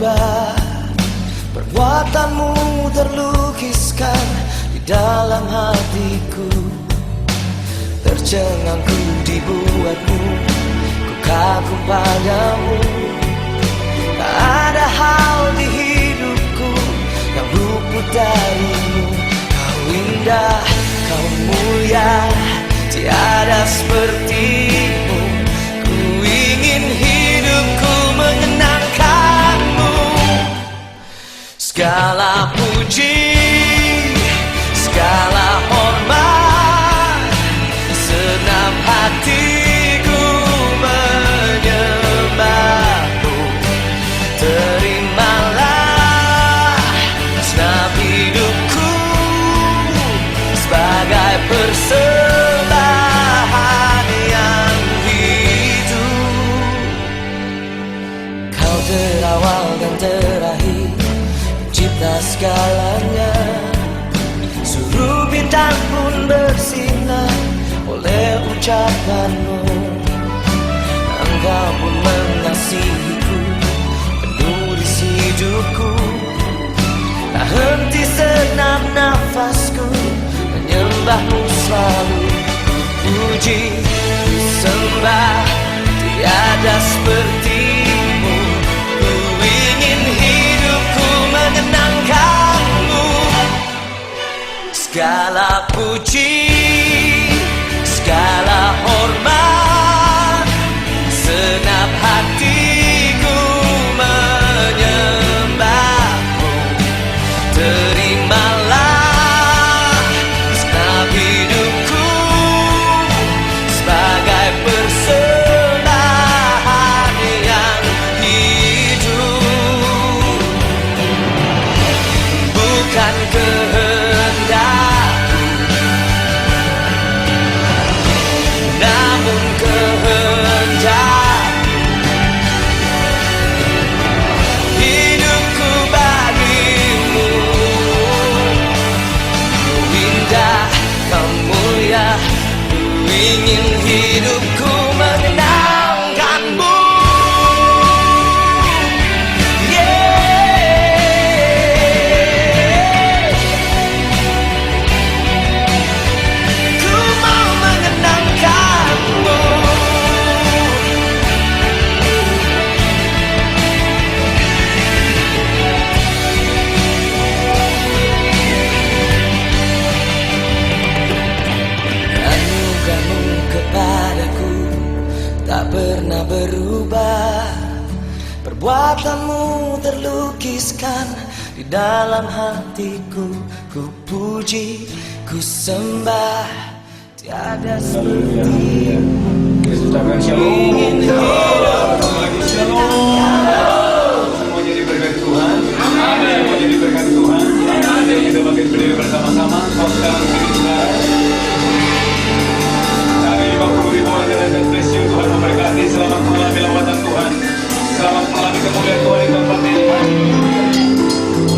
berubah. Perbuatanmu terlukiskan di dalam hatiku. Tercengang ku dibuatmu, ku kagum padamu. Tak ada hal di hidupku yang luput darimu. Kau indah, kau mulia, tiada sepertimu. Ku ingin hidupku mengenangkanmu. Segala puji, segala hormat, senam hatiku menyembahmu. Terimalah senam hidupku sebagai persembahan yang hidup. Kau terawal dan terakhir, pencipta segalanya. Suruh bintang pun bersinar oleh ucapanmu. Engkau pun mengasihiku, penulis hidupku. Tak henti senam nafasku, menyembahmu selalu. Puji, ku sembah, tiada sepertimu. Ku ingin hidupku mengenangkanmu. Segala puji, segala hormat, senap hatiku menyembahmu. Terimalah senap hidupku sebagai persembahan yang hidup. Bukan kehendakku, namun kehendakmu. Hidupku bagimu. Kau indah, kau mulia, ku ingin hidupku mengenangkanmu. Ku mau mengenangkanmu. Anugerahmu kepadaku tak pernah berubah. Perbuatanmu terlukiskan di dalam hatiku. Ku puji, ku sembah, tiada seperti. Ucapkan shalom. Ingin hidup Semua jadi berkat Tuhan. Semua jadi berkat Tuhan. Kita makin berdiri bersama-sama. Sekarang kita dari 50.000 dan spesial Tuhan memberkati. Selamat mengalami lawatan Tuhan. Selamat mengalami kemuliaan Tuhan di tempat ini.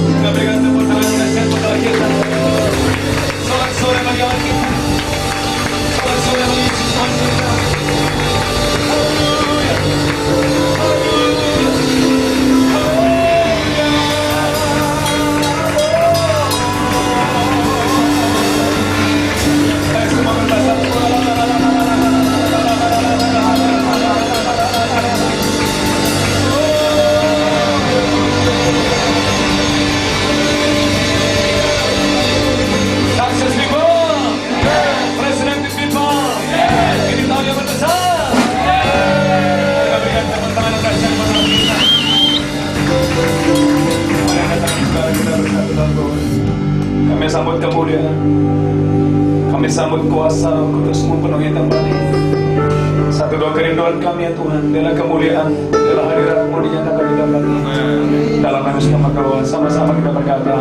Kita berikan tepuk tangan dahsyat untuk kita. Sorak-sorai bagi Allah kita. Sorak-sorai bagi Tuhan kita. Haleluya. Semua berbahasa Success people, President people, ini tahun yang berbesar. Kita berikan tepuk tangan yang dahsyat kepada kita. Mari yang datang juga kita bersatu dalam Tuhan. Kami sambut kemuliaan, kami sambut kuasa Kudus memenuhi tempat ini. Satu doa kerinduan kami ya Tuhan, adalah kemuliaan, adalah hadirat-Mu dinyatakan di tempat ini. Dalam nama Yesus kami sama-sama kita berkata,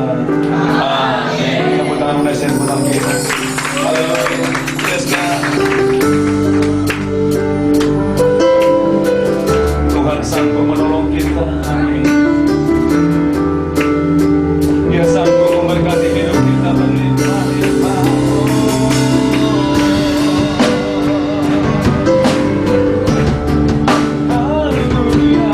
amin. Tepuk tangan dahsyat buat kita. Haleluya. Yes, God. Tuhan sanggup menolong kita. Amin. Dia sanggup memberkati hidup kita berlimpah-limpah. Haleluya.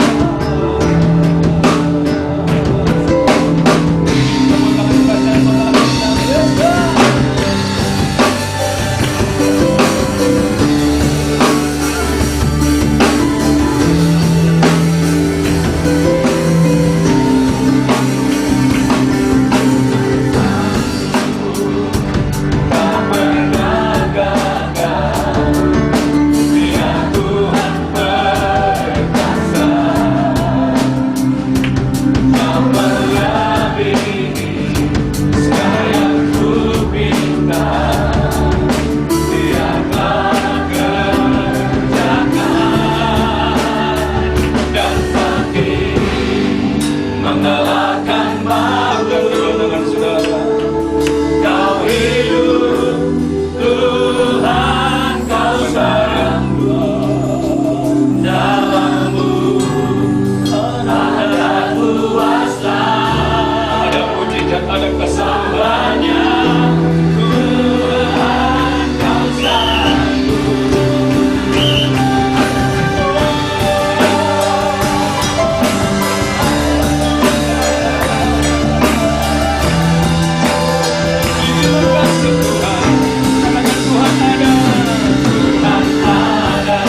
mengalahkan maut. Angkat kedua tangan saudara. Kau hidup, Tuhan, kau sayang. Dalam-Mu ada kuasa, Ada mujizat, ada kesembuhannya. Tuhan, kau sanggup. Terima kasih Tuhan, karena Tuhan ada. Tuhan ada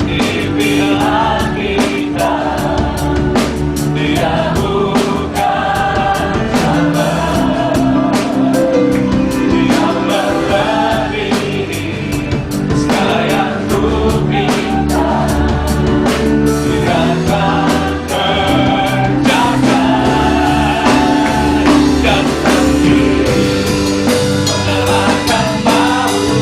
di pihak kita. Dia bukan sabar, Dia melebihi segala yang ku minta. Dia akan kerjakan dan mengalahkan maut.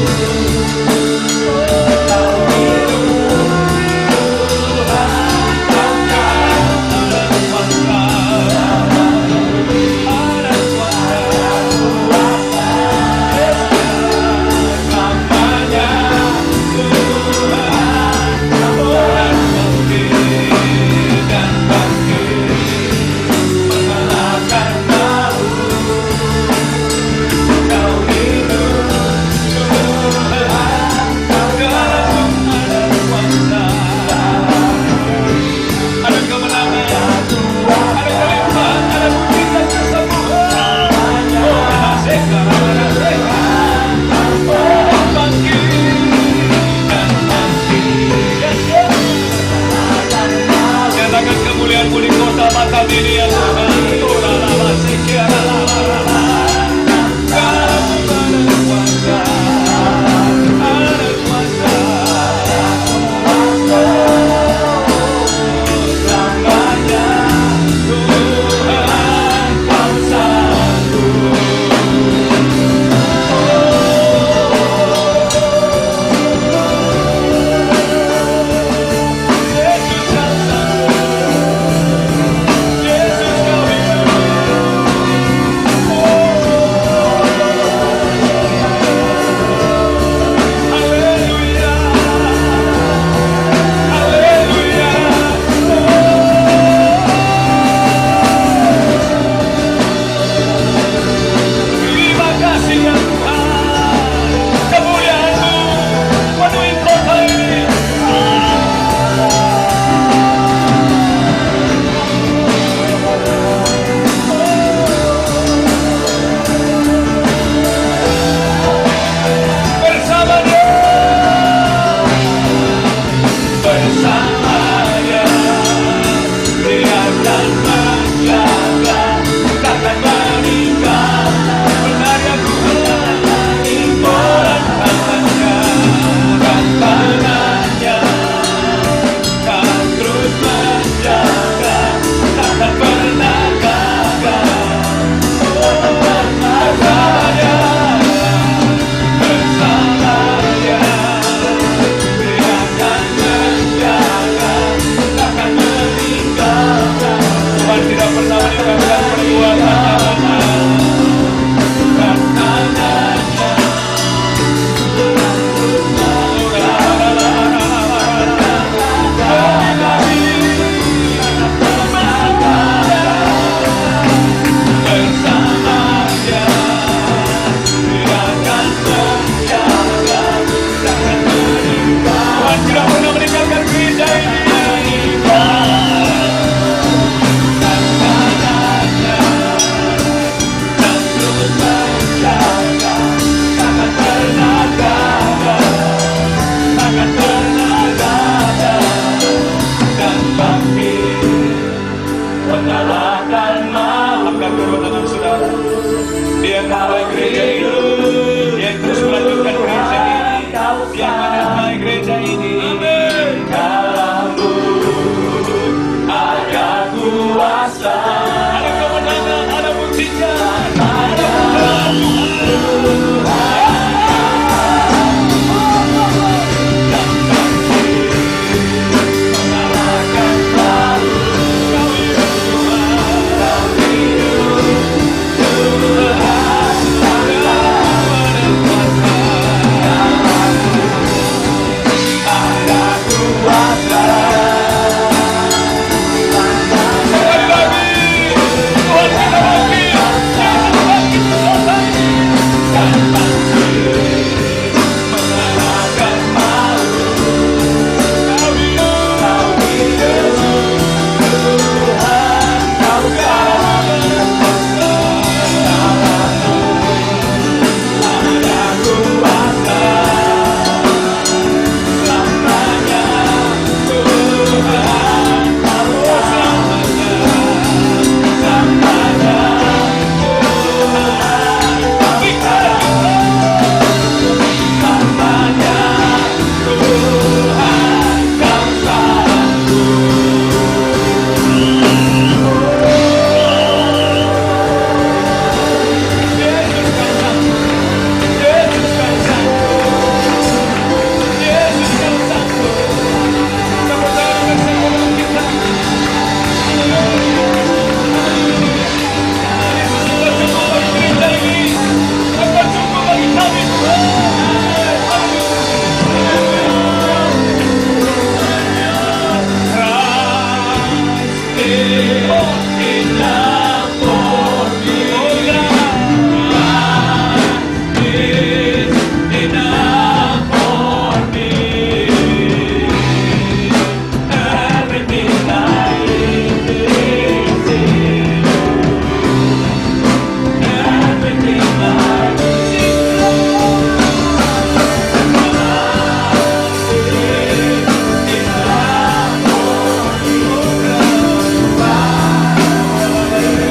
Kau hidup, Tuhan, kau Ada kemenangan, ada kelimpahan, ada mujizat kesembuhan. Oh, rasakan, bangkit dan bangkit. Nyatakan kemuliaan-Mu di kota mata ini ya Tuhan. Oh, lala, sekian, lala. Kamu ada kuasa, ada kuasa. Lamanya Tuhan, kau sanggup. Yesus kau sanggup, Yesus kau hidup. Haleluya, haleluya. Terima kasih ya Tuhan, kemuliaan-Mu penuhi kota ini. Bersama Dia, Bersamanya Dia akan menjaga, takkan meninggal. benar ya Tuhan. Iman tangannya dan tangannya kan terus menjaga, takkan pernah gagal. Bersamanya, bersamanya Dia akan menjaga, takkan meninggalkan. Tuhan tidak pernah meninggalkan perbuatan Dan tangannya bersamanya Dia akan menjaga, takkan meninggalkan. Tuhan tidak pernah meninggalkan gereja ini. Dan tangannya dan terus menjaga, takkan pernah gagal, takkan pernah gagal. Dan bangkit mengalahkan maut. Angkat kedua tangan saudara. Dia yang memulai gereja ini, Dia yang terus melanjutkan gereja ini, Dia yang menyertai gereja ini. Dalam-Mu ada kuasa, Ada kemenangan, ada mujizat, ada mengalahkan maut. enough for me. Is enough for me. Everything I need is in. Everything I need is enough for me.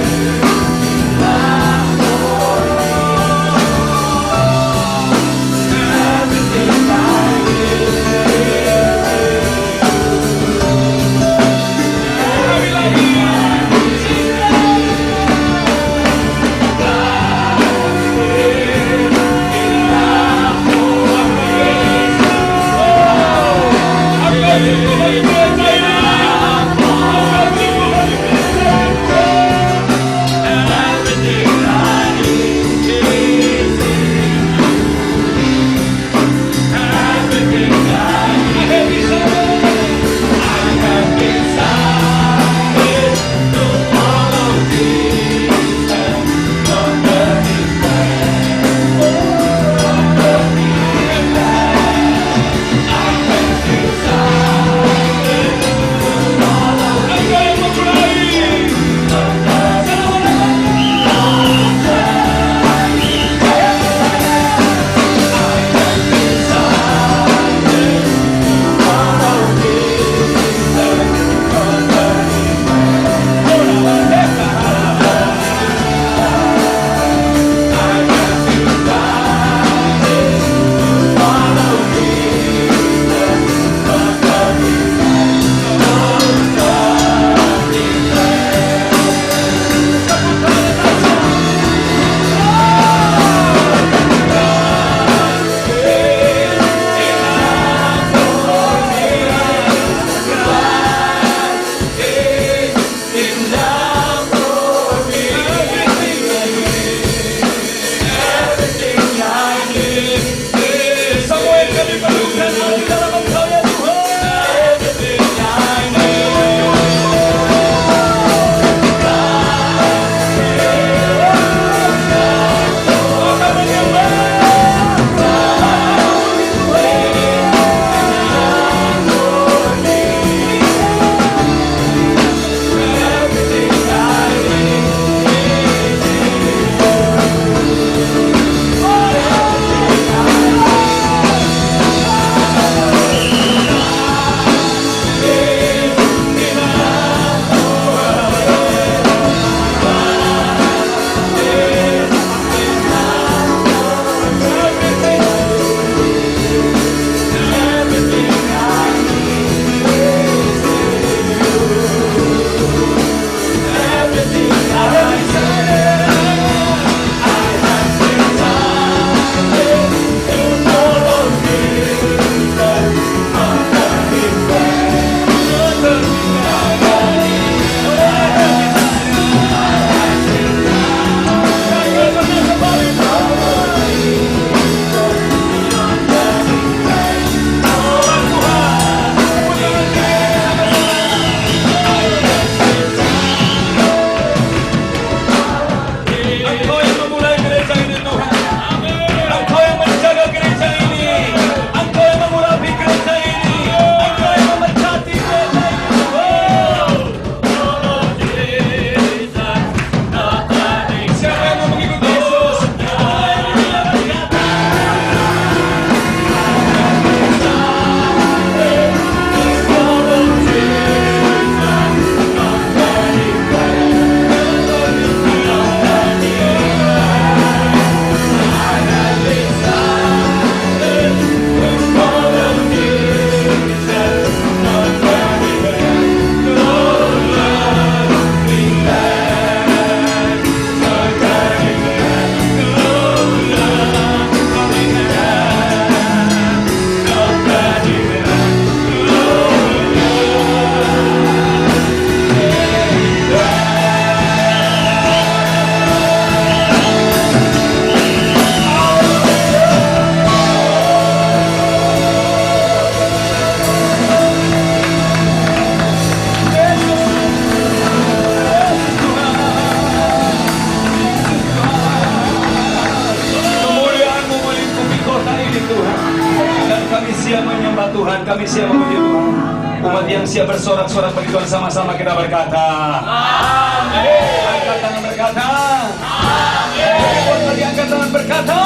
siap bersorak-sorak bagi Tuhan sama-sama kita berkata. Amin. Angkat tangan berkata. Amin. Bagi angkat tangan berkata.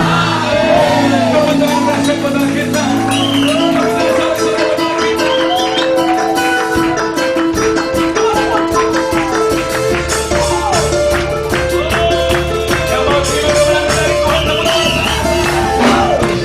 Amin. Tepuk tangan dahsyat buat Tuhan kita. Yang mau tidur kebenaran dari Tuhan, tepuk tangan. Haleluya.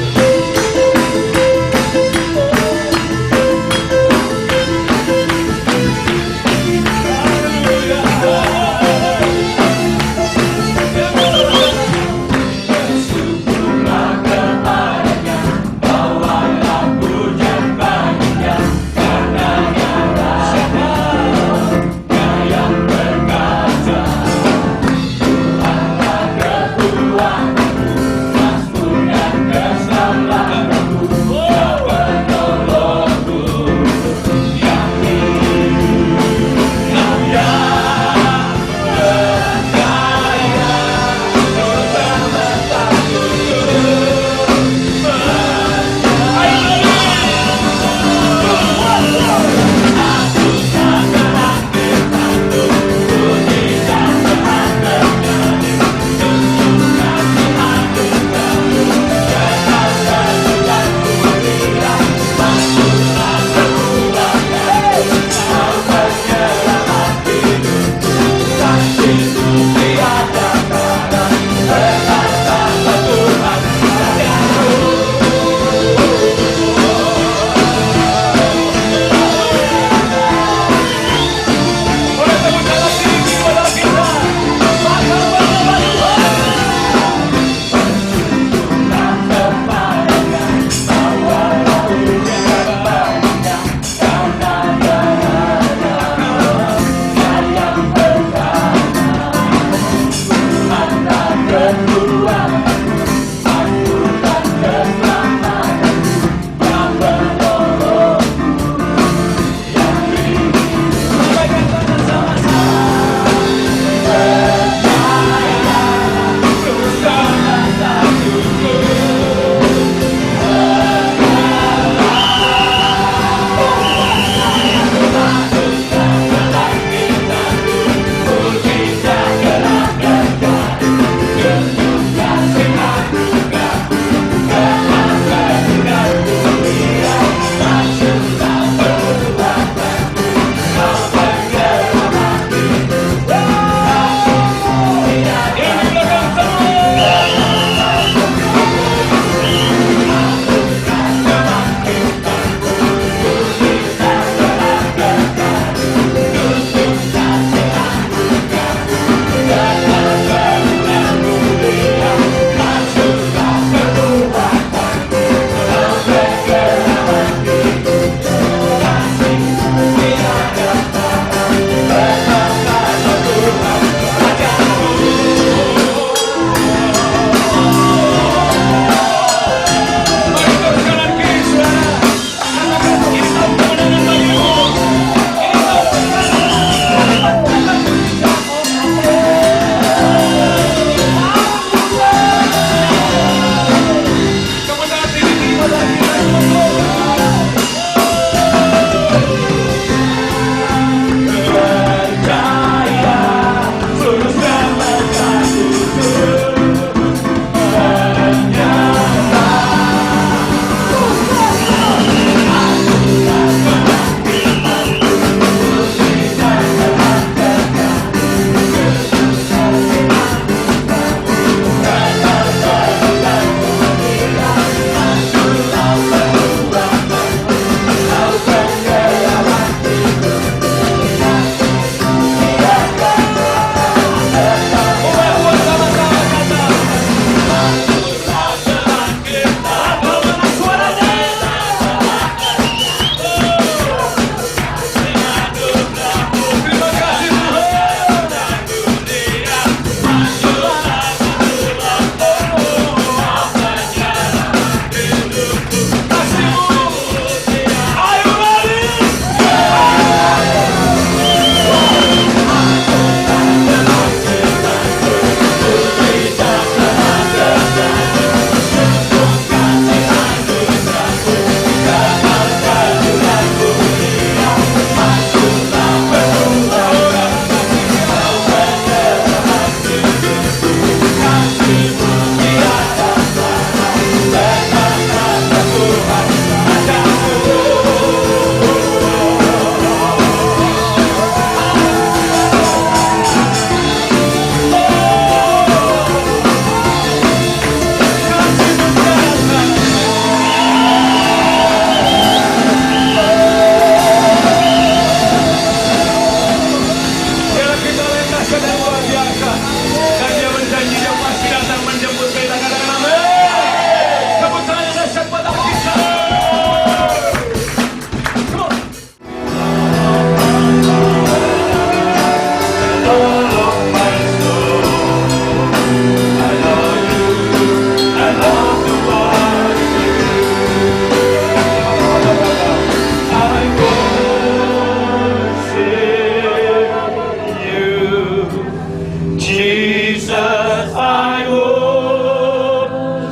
dahsyat dan luar biasa. Dan Dia berjanji Dia pasti datang menjemput kita. Katakan amin. Tepuk tangan yang dahsyat buat Tuhan kita. Jesus, I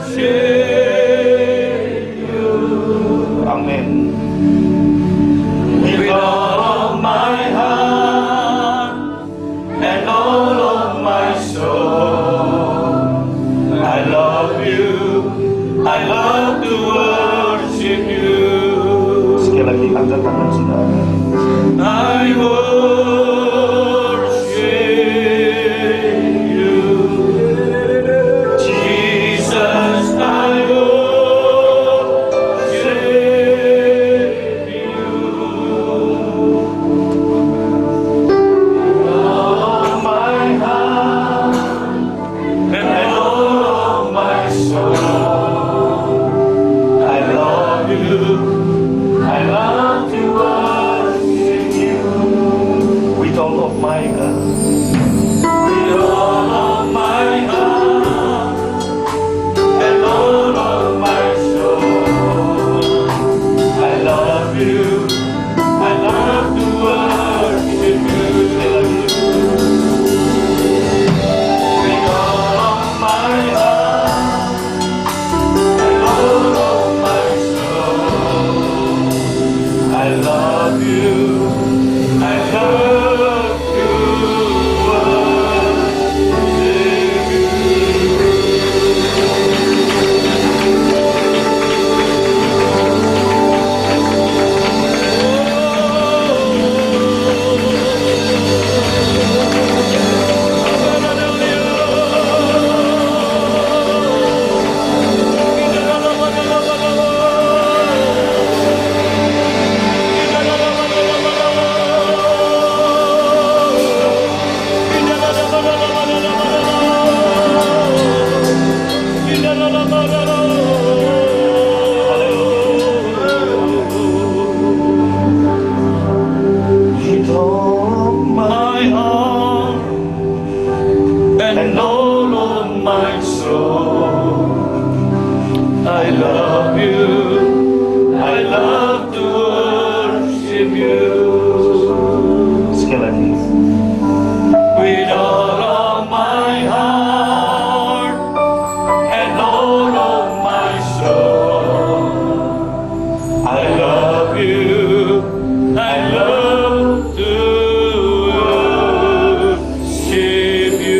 worship you. Amin. With all of my heart and all of my soul, I love you. I love to worship you. Sekali lagi angkat tangan saudara. I worship you. Jesus, I worship you. All of my heart and all of my soul, I love you. I love to worship you. With all of my heart. With all of my heart and all of my soul, I love you. I love to worship you. With all of my heart and all of my soul, I love you. I love to worship you. With all of my heart and all of my soul, I love you. I love to worship you. Sekali lagi. With all of my heart and all of my soul, I love you. I love to worship you.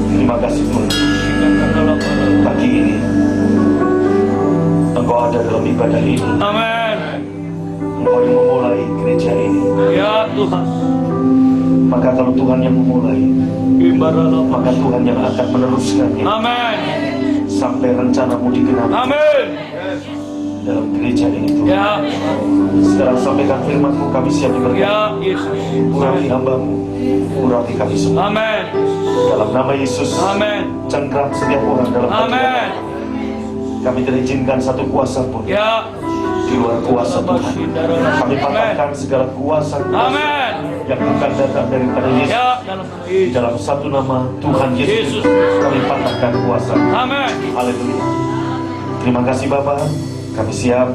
Terima kasih Tuhan. Pagi ini Engkau ada dalam ibadah ini. Amin. Engkau yang memulai gereja ini. Ya Tuhan. Maka kalau Tuhan yang memulai, maka Tuhan yang akan meneruskannya Amin. sampai rencanamu digenapi Amin. dalam gereja ini Tuhan. Ya. Sekarang sampaikan firman-Mu, kami siap diberkati. Ya Yesus. Urapi hamba-Mu, urapi kami semua. Amin. Dalam nama Yesus, Amin. cengkram setiap orang dalam hati Amin. kami. Kami tidak izinkan satu kuasa pun Ya. di luar kuasa Tuhan. Kami patahkan segala kuasa Amin. yang bukan datang daripada Yesus. Ya, dalam nama Di Yesus. dalam satu nama Tuhan Yesus, Yesus. kami patahkan kuasa. Amin. Haleluya. Terima kasih Bapa. Kami siap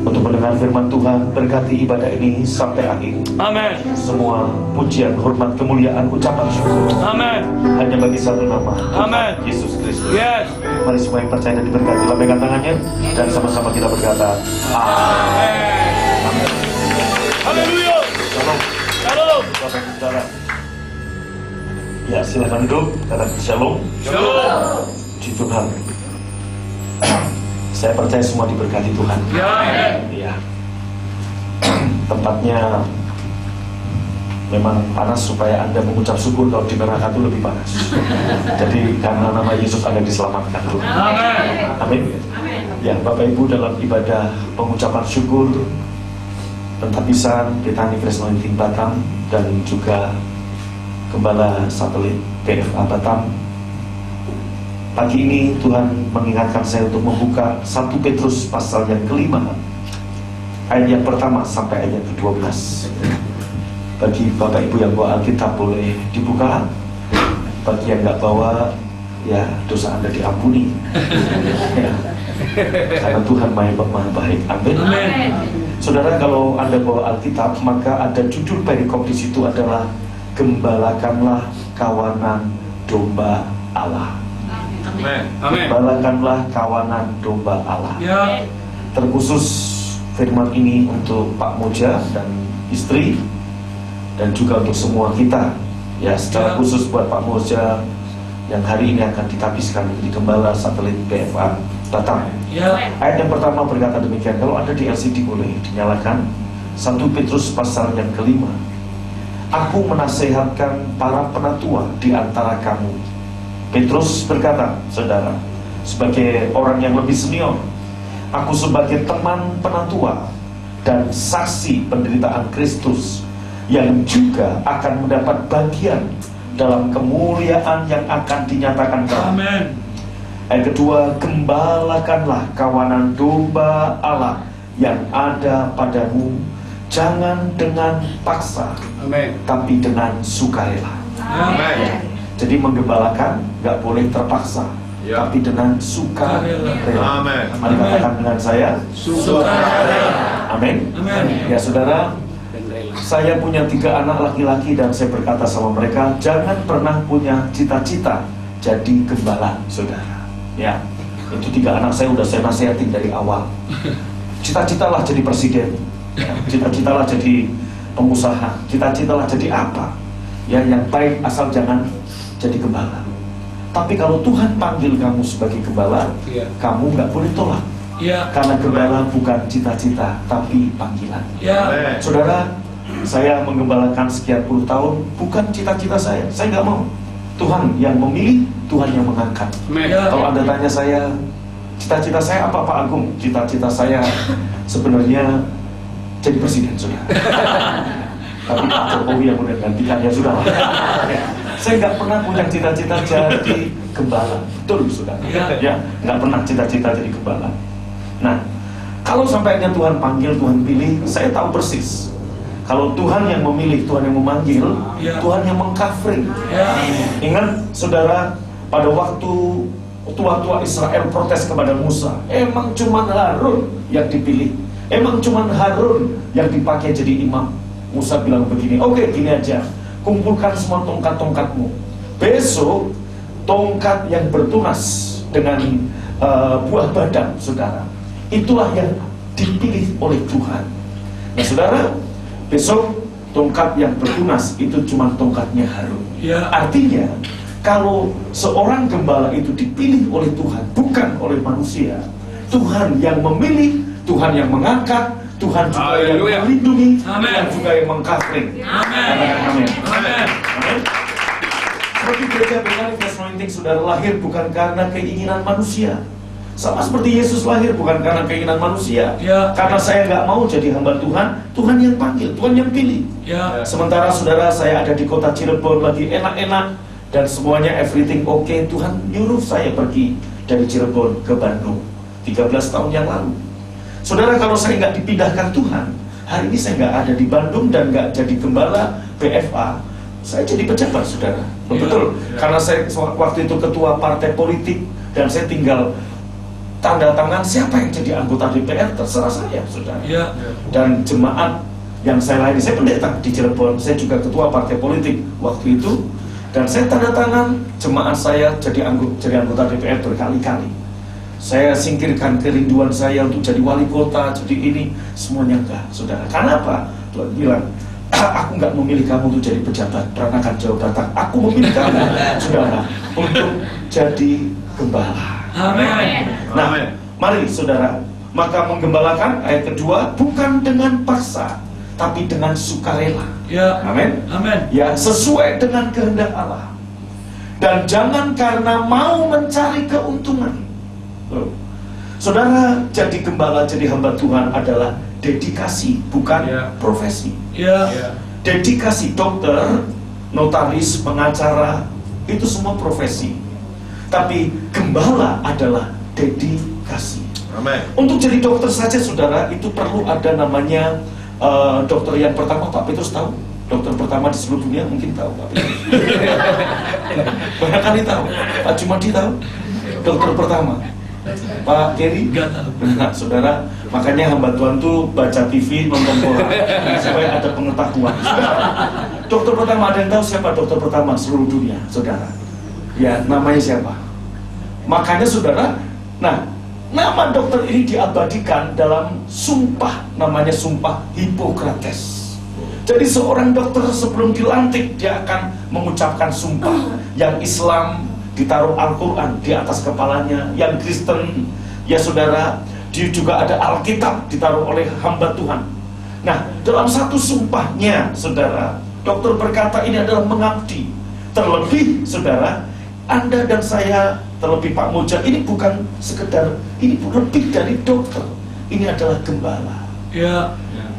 untuk mendengar firman Tuhan. Berkati ibadah ini sampai akhir. Amin. Semua pujian, hormat, kemuliaan, ucapan syukur Amin. hanya bagi satu nama, Tuhan Amin. Yesus Kristus. Yes. Mari semua yang percaya dan diberkati, lambaikan tangannya dan sama-sama kita berkata, Amin. Amin. Haleluya. Shalom. Shalom. Bapak Ibu Saudara. Ya, silakan duduk. Katakan shalom. Shalom. Puji Tuhan. Saya percaya semua diberkati Tuhan. Ya. Ya. Tempatnya memang panas supaya Anda mengucap syukur kalau di neraka itu lebih panas. Jadi karena nama Yesus Anda diselamatkan. Amin. Ya, Bapak Ibu, dalam ibadah pengucapan syukur Pentapisan Petani Kresno Inting Batam dan juga Gembala Satelit PFA Batam, pagi ini Tuhan mengingatkan saya untuk membuka 1 Petrus pasal yang kelima, ayat yang pertama sampai ayat yang ke-12. Bagi Bapak Ibu yang bawa Alkitab boleh dibuka. Bagi yang nggak bawa, ya dosa Anda diampuni. Ya. Karena Tuhan maha baik. Amin. Saudara, kalau Anda bawa Alkitab, maka ada judul perikop di situ adalah Gembalakanlah kawanan domba Allah. Gembalakanlah kawanan domba Allah. Terkhusus firman ini untuk Pak Moja dan istri, dan juga untuk semua kita. Ya, secara khusus buat Pak Moja yang hari ini akan ditapiskan di Gembala Satelit PFA Batam. Ayat yang pertama berkata demikian. Kalau ada di LCD boleh dinyalakan. 1 Petrus pasal yang kelima. Aku menasehatkan para penatua di antara kamu. Petrus berkata, saudara, sebagai orang yang lebih senior, aku sebagai teman penatua dan saksi penderitaan Kristus yang juga akan mendapat bagian dalam kemuliaan yang akan dinyatakan kelak. Amin. Ayat kedua, gembalakanlah kawanan domba Allah yang ada padamu, jangan dengan paksa, tapi dengan sukarela. Amin. Jadi menggembalakan nggak boleh terpaksa, tapi dengan sukarela. Amin. Mari katakan dengan saya, Sukarela. amin. Ya saudara, saya punya 3 anak laki-laki dan saya berkata sama mereka, jangan pernah punya cita-cita jadi gembala, saudara. Ya, itu 3 anak saya udah saya nasihatin dari awal. Cita-citalah jadi presiden, ya, cita-citalah jadi pengusaha, cita-citalah jadi apa? Ya, yang baik asal jangan jadi gembala. Tapi kalau Tuhan panggil kamu sebagai gembala, kamu nggak boleh tolak. Karena gembala bukan cita-cita, tapi panggilan. Saudara, saya menggembalakan sekian puluh tahun, bukan cita-cita saya nggak mau. Tuhan yang memilih, Tuhan yang mengangkat. Kalau Anda tanya saya, cita-cita saya apa Pak Agung? Cita-cita saya sebenarnya jadi presiden, sudah. Tapi Pak Jokowi yang udah gantikan, ya sudah. Saya nggak pernah punya cita-cita jadi gembala. Betul, sudah. Ya, nggak pernah cita-cita jadi gembala. Nah, kalau sampainya Tuhan panggil, Tuhan pilih, saya tahu persis. Kalau Tuhan yang memilih, Tuhan yang memanggil, Tuhan yang mengcovering. Ingat, saudara, pada waktu tua-tua Israel protes kepada Musa, emang cuma Harun yang dipilih, emang cuma Harun yang dipakai jadi imam. Musa bilang begini, oke, gini aja, kumpulkan semua tongkat-tongkatmu. Besok, tongkat yang bertunas dengan buah badang, saudara, itulah yang dipilih oleh Tuhan. Nah, saudara, besok tongkat yang bertunas itu cuma tongkatnya Harun. Artinya, kalau seorang gembala itu dipilih oleh Tuhan, bukan oleh manusia, Tuhan yang memilih, Tuhan yang mengangkat, Tuhan juga yang melindungi, Tuhan juga yang meng-covering. Amin. Seperti gereja Petani Kresno Inting, saudara, lahir bukan karena keinginan manusia. Sama seperti Yesus lahir bukan karena keinginan manusia. Karena saya nggak mau jadi hamba Tuhan, Tuhan yang panggil, Tuhan yang pilih. Sementara saudara, saya ada di kota Cirebon lagi enak-enak dan semuanya everything okay, Tuhan nyuruh saya pergi dari Cirebon ke Bandung 13 tahun yang lalu. Saudara, kalau saya nggak dipindahkan Tuhan, hari ini saya nggak ada di Bandung dan nggak jadi gembala PFA, saya jadi pejabat, saudara. Betul. Karena saya waktu itu ketua partai politik dan saya tinggal tanda tangan siapa yang jadi anggota DPR, terserah saya, saudara. Dan jemaat yang saya layani, saya pendeta di Cirebon, saya juga ketua partai politik waktu itu, dan saya tanda tangan jemaat saya jadi anggota DPR berkali-kali. Saya singkirkan kerinduan saya untuk jadi wali kota, jadi ini, semuanya enggak, saudara. Karena apa? Tuhan bilang, aku nggak memilih kamu untuk jadi pejabat Peranakan Jawa Barat. Aku memilih kamu, saudara, untuk jadi gembala. Amin. Nah, mari saudara, maka menggembalakan, ayat kedua, bukan dengan paksa, tapi dengan sukarela. Ya. Amin. Amin. Ya, sesuai dengan kehendak Allah. Dan jangan karena mau mencari keuntungan. Loh. Saudara, jadi gembala, jadi hamba Tuhan adalah dedikasi, bukan Ya. profesi. Ya. Dedikasi, dokter, notaris, pengacara, itu semua profesi. Tapi gembala adalah dedikasi. Amin. Untuk jadi dokter saja, saudara, itu perlu ada namanya dokter yang pertama. Pak Petrus tahu? Dokter pertama di seluruh dunia mungkin tahu, Pak Petrus. Banyak kali tahu. Pak Jumadi tahu? Dokter pertama. Pak Kerry? Enggak tahu. Nah, saudara, makanya hamba Tuhan tuh baca TV, nonton bola supaya ada pengetahuan. Dokter pertama, ada yang tahu siapa dokter pertama seluruh dunia, saudara? Ya, namanya siapa? Makanya saudara, nah, nama dokter ini diabadikan dalam sumpah, namanya sumpah Hippocrates. Jadi seorang dokter sebelum dilantik, dia akan mengucapkan sumpah. Yang Islam ditaruh Al-Quran di atas kepalanya, yang Kristen, ya saudara, dia juga ada Alkitab ditaruh oleh hamba Tuhan. Nah, dalam satu sumpahnya, saudara, dokter berkata ini adalah mengabdi. Terlebih, saudara, Anda dan saya, terlebih Pak Moja, ini bukan sekedar, ini lebih dari dokter. Ini adalah gembala. Ya.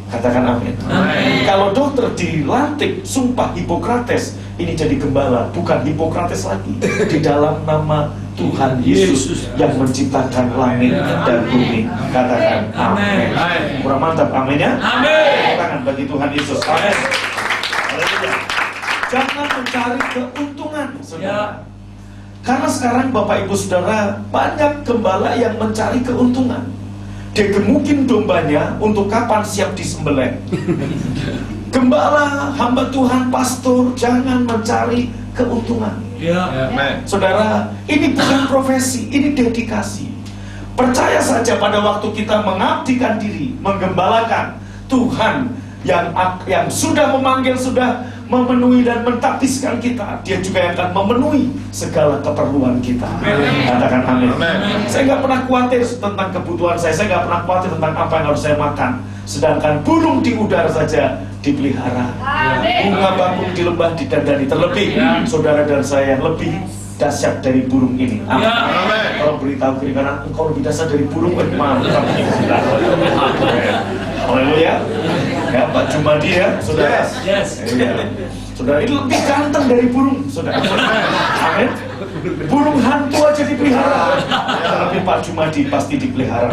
Katakan amin. Amin. Kalau dokter dilantik sumpah Hippocrates, ini jadi gembala, bukan Hippocrates lagi. Di dalam nama Tuhan Yesus yang menciptakan langit dan bumi. Katakan amin. Kurang mantap amin ya? Amin. Katakan bagi Tuhan Yesus. Amin. Haleluya. Jangan mencari keuntungan, saudara. Karena sekarang Bapak Ibu Saudara, banyak gembala yang mencari keuntungan. Dia gemukin dombanya untuk kapan siap disembelih. Gembala, hamba Tuhan, pastor, jangan mencari keuntungan. Ya. Saudara, ini bukan profesi, ini dedikasi. Percaya saja pada waktu kita mengabdikan diri, menggembalakan, Tuhan yang sudah memanggil, sudah memenuhi dan mentaktiskan kita, Dia juga yang akan memenuhi segala keperluan kita. Katakan amin. Saya nggak pernah khawatir tentang kebutuhan saya nggak pernah khawatir tentang apa yang harus saya makan. Sedangkan burung di udara saja dipelihara, bunga bakung di lembah didandani. Terlebih saudara dan saya lebih dahsyat dari burung ini. Amin. Kalau beritahu kiri kanan, engkau lebih dahsyat dari burung, mantap. Haleluya. Ya, Pak Jumadi ya, saudara. Yes. Saudara, itu lebih ganteng dari burung, saudara. Amin. Burung hantu aja dipelihara. Tapi Pak Jumadi pasti dipelihara.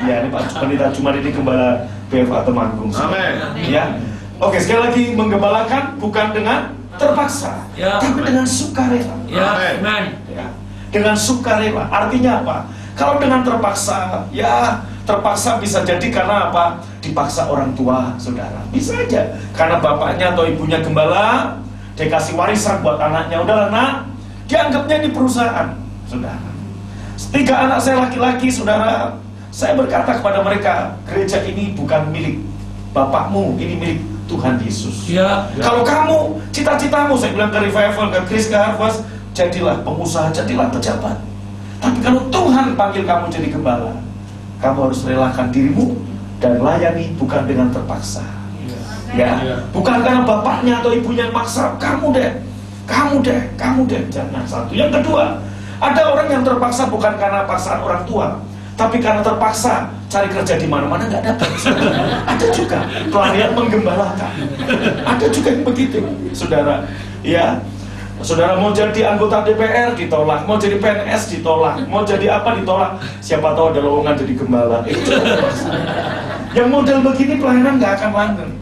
Ya, ini Pak Jumadi ini gembala BFA Temanggung. Amin. Ya. Oke, sekali lagi, menggembalakan bukan dengan terpaksa, tapi dengan sukarela. Ya. Amin. Ya. Dengan sukarela. Artinya apa? Kalau dengan terpaksa, ya terpaksa bisa jadi karena apa? Dipaksa orang tua, saudara. Bisa aja karena bapaknya atau ibunya gembala, dia kasih warisan buat anaknya. Udahlah nak, dianggapnya ini perusahaan, saudara. 3 anak saya laki-laki, saudara. Saya berkata kepada mereka, gereja ini bukan milik bapakmu, ini milik Tuhan Yesus. Ya. Kalau kamu, cita-citamu, saya bilang ke Revival, ke Chris, ke Harvest, jadilah pengusaha, jadilah pejabat. Tapi kalau Tuhan panggil kamu jadi gembala, kamu harus relakan dirimu dan layani bukan dengan terpaksa. Ya, bukan karena bapaknya atau ibunya yang maksa, kamu deh, jangan. Satu. Yang kedua, ada orang yang terpaksa bukan karena paksaan orang tua, tapi karena terpaksa cari kerja di mana-mana nggak dapat. Ada juga pelarian menggembalakan. Ada juga yang begitu, saudara. Ya. Saudara mau jadi anggota DPR ditolak, mau jadi PNS ditolak, mau jadi apa ditolak. Siapa tahu ada lowongan jadi gembala. Yang model begini pelayanan nggak akan langgeng.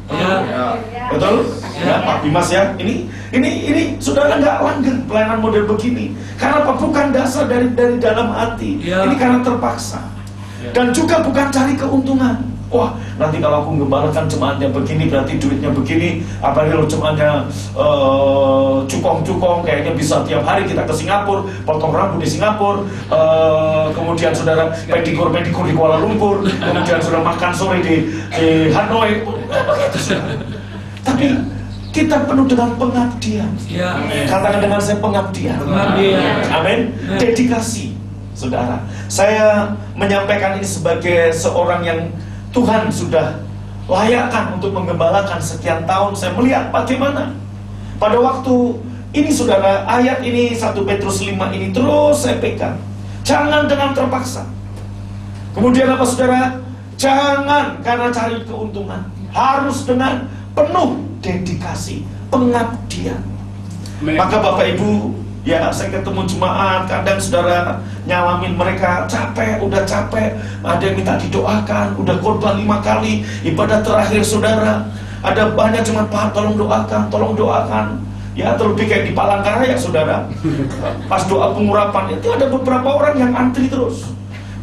Betul? Ya, Pak Bimas ya. Ini saudara nggak langgeng pelayanan model begini. Karena apa? Bukan dasar dari dalam hati. Ini karena terpaksa. Dan juga bukan cari keuntungan. Wah, nanti kalau aku gembalakan jemaatnya begini, berarti duitnya begini. Apalagi kalau jemaatnya cukong-cukong, kayaknya bisa tiap hari kita ke Singapura, potong rambut di Singapura, kemudian saudara pedikur di Kuala Lumpur, kemudian sudah makan sore di Hanoi. Begitu, saudara. Tapi kita penuh dengan pengabdian. Katakan dengan saya pengabdian. Amin. Dedikasi, saudara. Saya menyampaikan ini sebagai seorang yang Tuhan sudah layakkan untuk menggembalakan sekian tahun. Saya melihat bagaimana pada waktu ini saudara, ayat ini 1 Petrus 5 ini terus saya pegang. Jangan dengan terpaksa. Kemudian apa saudara? Jangan karena cari keuntungan. Harus dengan penuh dedikasi, pengabdian. Maka Bapak Ibu, ya saya ketemu jemaat, kadang saudara nyalamin mereka capek, udah capek, ada yang minta didoakan, udah korban 5 kali ibadah terakhir saudara, ada banyak cuma Pak tolong doakan, ya terlebih kayak di Palangkaraya saudara, pas doa pengurapan itu ada beberapa orang yang antri terus,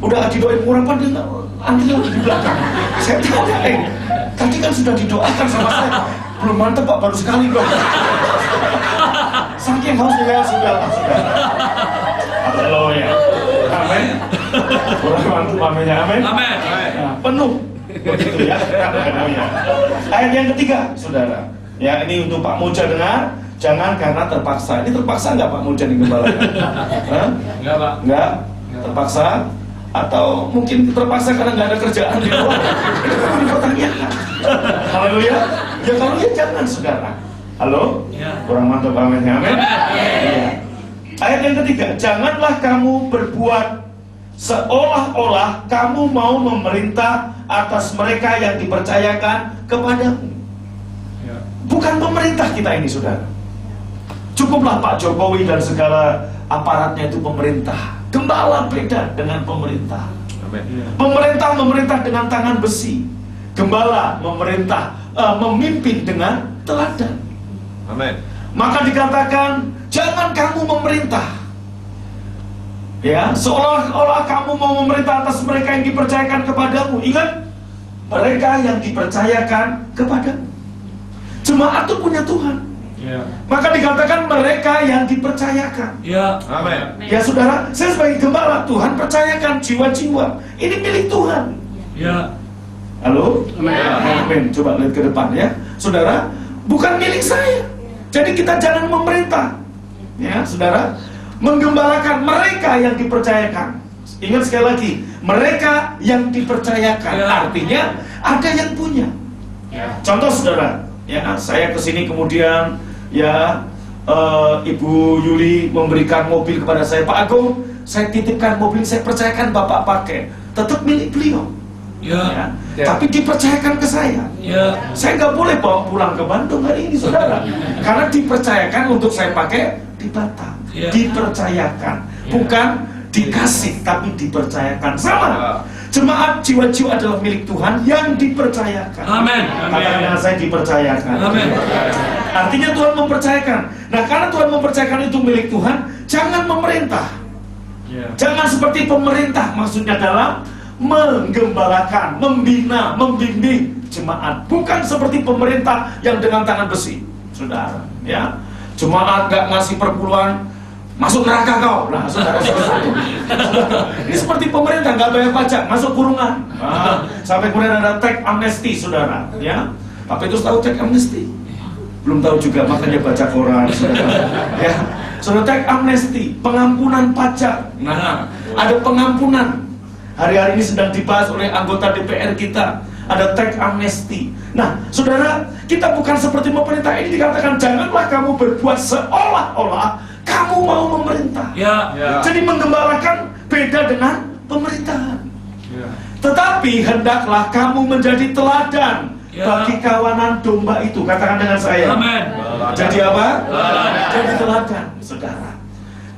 udah didoain pengurapan dia antri lagi di belakang. Saya tanya, tadi kan sudah didoakan sama saya, belum mantep Pak, baru sekali kok. Saking hausnya sudah. Haleluya. Amin. Kurang mantap amennya. Amin. Amin. Nah, penuh. Begitu ya. Haleluya. Ayat yang ketiga, saudara. Ya, ini untuk Pak Moja dengar. Jangan karena terpaksa. Ini terpaksa nggak Pak Moja digembalakan? Enggak, Pak. Nggak. Terpaksa? Atau mungkin terpaksa karena nggak ada kerjaan di luar? Itu kan dipertanyakan. Haleluya. Ya kalau ya jangan saudara. Halo? Ya. Kurang mantap amennya. Amin. Ya. Ayat yang ketiga, janganlah kamu berbuat seolah-olah kamu mau memerintah atas mereka yang dipercayakan kepadamu. Ya. Bukan pemerintah kita ini, saudara. Cukuplah Pak Jokowi dan segala aparatnya itu pemerintah. Gembala beda dengan pemerintah. Amin. Pemerintah dengan tangan besi. Gembala memimpin dengan teladan. Amin. Maka dikatakan jangan kamu memerintah, ya seolah-olah kamu mau memerintah atas mereka yang dipercayakan kepadamu. Ingat, mereka yang dipercayakan kepadamu. Jemaat itu punya Tuhan. Ya. Maka dikatakan mereka yang dipercayakan. Ya. Amin. Ya saudara, saya sebagai gembala, Tuhan percayakan jiwa-jiwa. Ini milik Tuhan. Ya. Halo? Amin. Amin. Coba lihat ke depan ya, saudara. Bukan milik saya. Jadi kita jangan memerintah, ya saudara, menggembalakan mereka yang dipercayakan. Ingat sekali lagi, mereka yang dipercayakan, Ya. artinya ada yang punya. Ya. Contoh saudara, ya saya kesini kemudian ya Ibu Yuli memberikan mobil kepada saya, Pak Agung, saya titipkan mobil, saya percayakan Bapak pakai, tetap milik beliau. Ya. Ya. Tapi dipercayakan ke saya. Ya. Saya nggak boleh bawa pulang ke Bandung hari ini, saudara, karena dipercayakan untuk saya pakai di Batam. Ya. Dipercayakan, Ya. bukan dikasih, tapi dipercayakan. Sama. Jemaat jiwa-jiwa adalah milik Tuhan yang dipercayakan. Amin. Katakan saya dipercayakan. Amin. Artinya Tuhan mempercayakan. Nah, karena Tuhan mempercayakan itu milik Tuhan, jangan memerintah. Ya. Jangan seperti pemerintah, maksudnya dalam menggembalakan, membina, membimbing jemaat. Bukan seperti pemerintah yang dengan tangan besi, saudara. Ya, jemaat gak ngasih perpuluhan, masuk neraka kau. Nah, saudara, ini seperti pemerintah gak bayar pajak, masuk kurungan. Nah, sampai kemudian ada teks amnesti, saudara. Ya, Pak Petrus tahu teks amnesti? Belum tahu juga, makanya baca koran, saudara. Ya, saudara, teks amnesti, pengampunan pajak. Nah, ada pengampunan. Hari-hari ini sedang dibahas oleh anggota DPR kita. Ada teks amnesti. Nah, saudara, kita bukan seperti pemerintah. Ini dikatakan janganlah kamu berbuat seolah-olah kamu mau memerintah. Ya. Ya. Jadi menggembalakan beda dengan pemerintahan. Ya. Tetapi hendaklah kamu menjadi teladan Ya. bagi kawanan domba itu. Katakan dengan saya. Amin. Jadi apa? Teladan. Jadi teladan, saudara.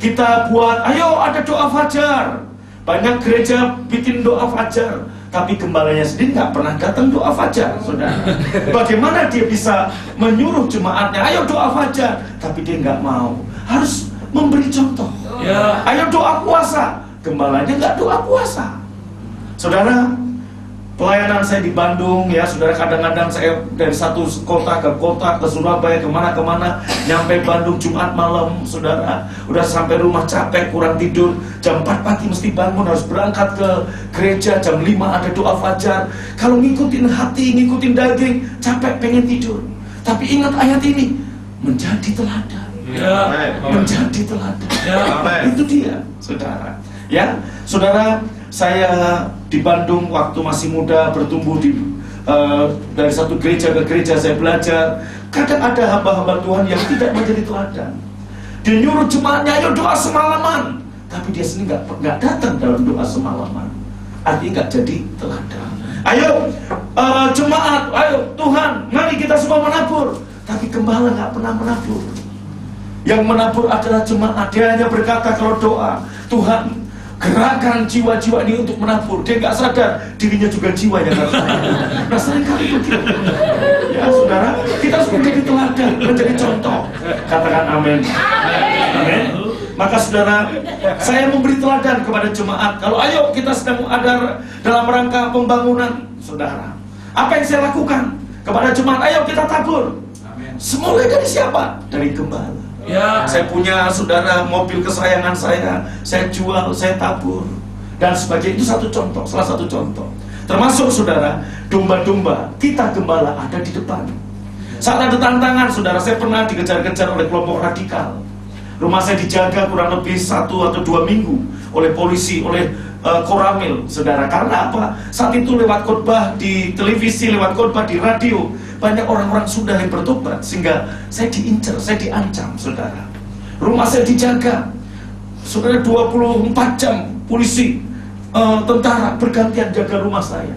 Kita buat, ayo ada doa fajar. Banyak gereja bikin doa fajar, tapi gembalanya sendiri nggak pernah datang doa fajar, saudara. Bagaimana dia bisa menyuruh jemaatnya, ayo doa fajar, tapi dia nggak mau. Harus memberi contoh. Ya. Ayo doa puasa, gembalanya nggak doa puasa. Saudara, pelayanan saya di Bandung, ya saudara, kadang-kadang saya dari satu kota ke Surabaya, kemana-kemana, nyampe Bandung Jumat malam, saudara, udah sampai rumah capek, kurang tidur, jam 4 pagi mesti bangun, harus berangkat ke gereja, jam 5 ada doa fajar. Kalau ngikutin hati, ngikutin daging, capek, pengen tidur. Tapi ingat ayat ini, menjadi teladan. Ya. Menjadi teladan. Ya. Itu dia, saudara. Ya, saudara, saya di Bandung waktu masih muda bertumbuh di dari satu gereja ke gereja saya belajar, kadang ada hamba-hamba Tuhan yang tidak menjadi teladan. Dia nyuruh jemaatnya, ayo doa semalaman, tapi dia sendiri nggak datang dalam doa semalaman. Artinya nggak jadi teladan. Ayo jemaat, ayo Tuhan, mari kita semua menabur, tapi gembala nggak pernah menabur. Yang menabur adalah jemaat. Dia hanya berkata kalau doa, Tuhan gerakan jiwa-jiwa ini untuk menabur. Dia nggak sadar dirinya juga jiwa yang harus menabur. Nah seringkali begitu. Ya saudara, kita harus menjadi teladan, menjadi contoh. Katakan amin. Amin. Maka saudara, saya memberi teladan kepada jemaat. Kalau ayo kita sedang ada dalam rangka pembangunan, saudara, apa yang saya lakukan kepada jemaat? Ayo kita tabur. Semulai dari siapa? Dari gembala. Ya. Saya punya saudara mobil kesayangan saya jual, saya tabur dan sebagainya. Itu satu contoh, salah satu contoh. Termasuk saudara, domba-domba kita gembala ada di depan. Saat ada tantangan, saudara, saya pernah dikejar-kejar oleh kelompok radikal. Rumah saya dijaga kurang lebih 1 atau 2 minggu oleh polisi, oleh Koramil, saudara. Karena apa? Saat itu lewat khotbah di televisi, lewat khotbah di radio, banyak orang-orang sudah yang bertobat, sehingga saya diincar, saya diancam, saudara. Rumah saya dijaga, saudara, 24 jam polisi, tentara bergantian jaga rumah saya.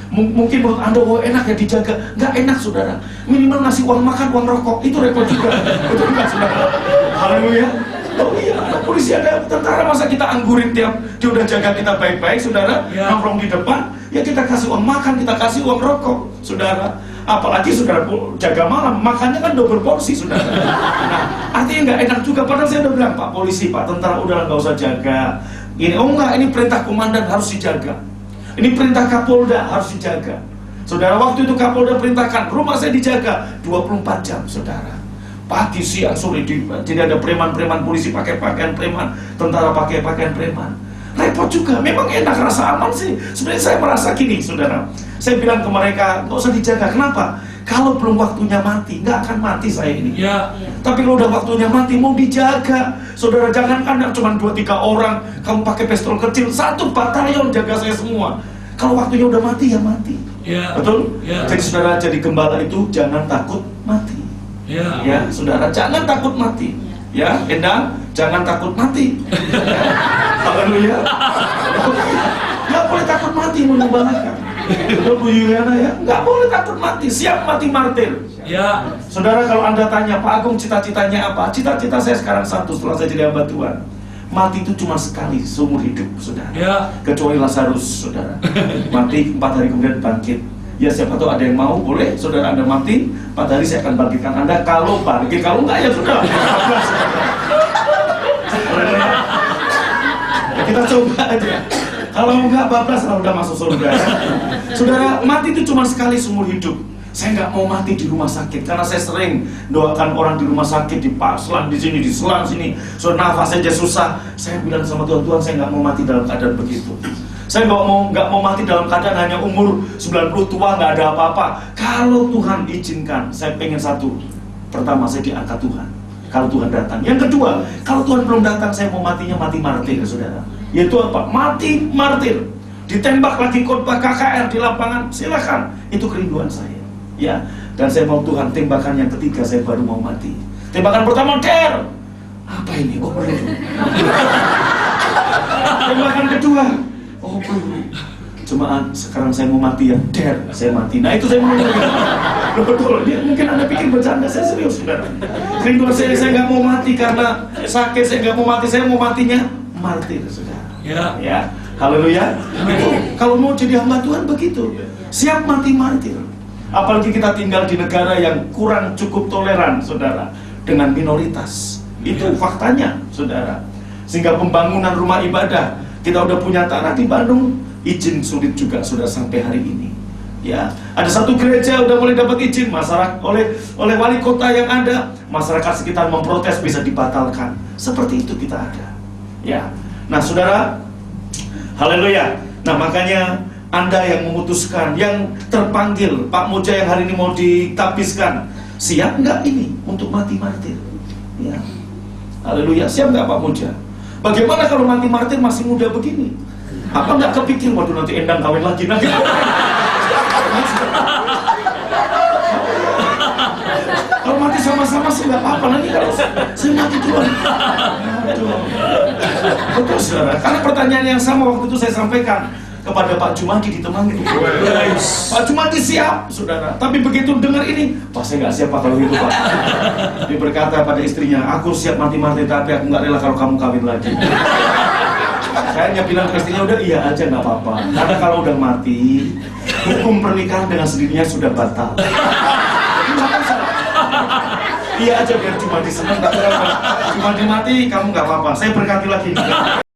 Mungkin menurut Anda, oh enak ya dijaga. Nggak enak, saudara. Minimal ngasih uang makan, uang rokok, itu repot juga. Betul nggak, saudara? Haleluya. Oh iya, ada polisi, ada tentara, masa kita anggurin tiap dia udah jaga kita baik-baik, saudara, nongkrong di depan, ya kita kasih uang makan, kita kasih uang rokok, saudara. Apalagi saudara jaga malam, makannya kan double porsi, saudara. Nah, artinya nggak enak juga. Padahal saya udah bilang, Pak polisi, Pak tentara, udah nggak usah jaga. Ini, oh enggak, ini perintah komandan harus dijaga. Ini perintah Kapolda harus dijaga. Saudara, waktu itu Kapolda perintahkan, rumah saya dijaga 24 jam, saudara. Pagi, siang, sore, jadi ada preman-preman polisi pakai pakaian preman, tentara pakai pakaian preman. Repot juga, memang enak, rasa aman sih. Sebenarnya saya merasa gini, saudara. Saya bilang ke mereka, nggak usah dijaga. Kenapa? Kalau belum waktunya mati, nggak akan mati saya ini. Ya. Tapi kalau udah waktunya mati, mau dijaga. Saudara, jangan kan cuma 2-3 orang, kamu pakai pistol kecil, 1 batalion jaga saya semua. Kalau waktunya udah mati, ya mati. Ya. Betul? Ya. Jadi saudara, jadi gembala itu jangan takut mati. Ya. Ya, saudara, jangan takut mati. Ya, Endang, jangan takut mati. Haleluya. Nggak boleh takut mati menggembalakan. Betul, Bu Yuliana ya? Nggak boleh takut mati, siap mati martir. Ya. Saudara, kalau Anda tanya, Pak Agung cita-citanya apa? Cita-cita saya sekarang satu setelah saya jadi hamba Tuhan. Mati itu cuma sekali seumur hidup, saudara. Ya. Kecuali Lazarus, saudara. Mati 4 hari kemudian bangkit. Ya siapa tahu ada yang mau, boleh saudara Anda mati 4 hari saya akan bangkitkan Anda kalau bangkit, kalau enggak ya sudah. Ya, kita coba aja. Kalau enggak bablas udah masuk surga. Saudara, mati itu cuma sekali seumur hidup. Saya nggak mau mati di rumah sakit karena saya sering doakan orang di rumah sakit, dipaslan di sini, diselang sini, so nafas aja susah. Saya bilang sama Tuhan, Tuhan saya nggak mau mati dalam keadaan begitu. Saya nggak mau mati dalam keadaan hanya umur 90 tua nggak ada apa-apa. Kalau Tuhan izinkan, saya pengen satu. Pertama, saya diangkat Tuhan. Kalau Tuhan datang. Yang kedua, kalau Tuhan belum datang, saya mau matinya mati martir, saudara. Yaitu apa? Mati martir. Ditembak lagi khotbah KKR di lapangan, silakan. Itu kerinduan saya. Ya, dan saya mau Tuhan tembakan yang ketiga saya baru mau mati. Tembakan pertama der. Apa ini? Oh peluru. Tembakan kedua. Oh peluru. Jemaat, sekarang saya mau mati ya. Der, saya mati. Nah itu saya mau mati. Betul. Dia mungkin Anda pikir bercanda, saya serius, saudara. Kerinduan saya nggak mau mati karena sakit, saya nggak mau mati, saya mau matinya martir, saudara. Ya. Ya, haleluya. Kalau mau jadi hamba Tuhan begitu, siap mati martir. Apalagi kita tinggal di negara yang kurang cukup toleran, saudara, dengan minoritas. Itu faktanya, saudara. Sehingga pembangunan rumah ibadah, kita udah punya tanah di Bandung, izin sulit juga sudah sampai hari ini. Ya, ada satu gereja udah mulai dapat izin, masyarakat oleh wali kota yang ada, masyarakat sekitar memprotes bisa dibatalkan. Seperti itu kita ada. Ya, nah saudara, haleluya. Nah makanya Anda yang memutuskan, yang terpanggil, Pak Moja yang hari ini mau ditabiskan, siap nggak ini untuk mati martir? Ya, haleluya, siap nggak Pak Moja? Bagaimana kalau mati martir masih muda begini? Apa nggak kepikir, waduh nanti Endang kawin lagi nanti? Kalau mati sama-sama sih nggak apa-apa, nanti kalau saya mati duluan. Aduh. Betul saudara, karena pertanyaan yang sama waktu itu saya sampaikan kepada Pak Jumadi di Temanggung. Pak Jumadi siap, saudara. Tapi begitu dengar ini, Pak saya nggak siap Pak kalau gitu Pak. Dia berkata pada istrinya, aku siap mati-mati tapi aku nggak rela kalau kamu kawin lagi. Saya hanya bilang ke istrinya, udah iya aja nggak apa-apa. Karena kalau udah mati, hukum pernikahan dengan sendirinya sudah batal. Jadi nggak masalah. Iya aja biar Jumadi senang, nggak apa-apa. Jumadi mati, kamu nggak apa-apa. Saya berkati lagi.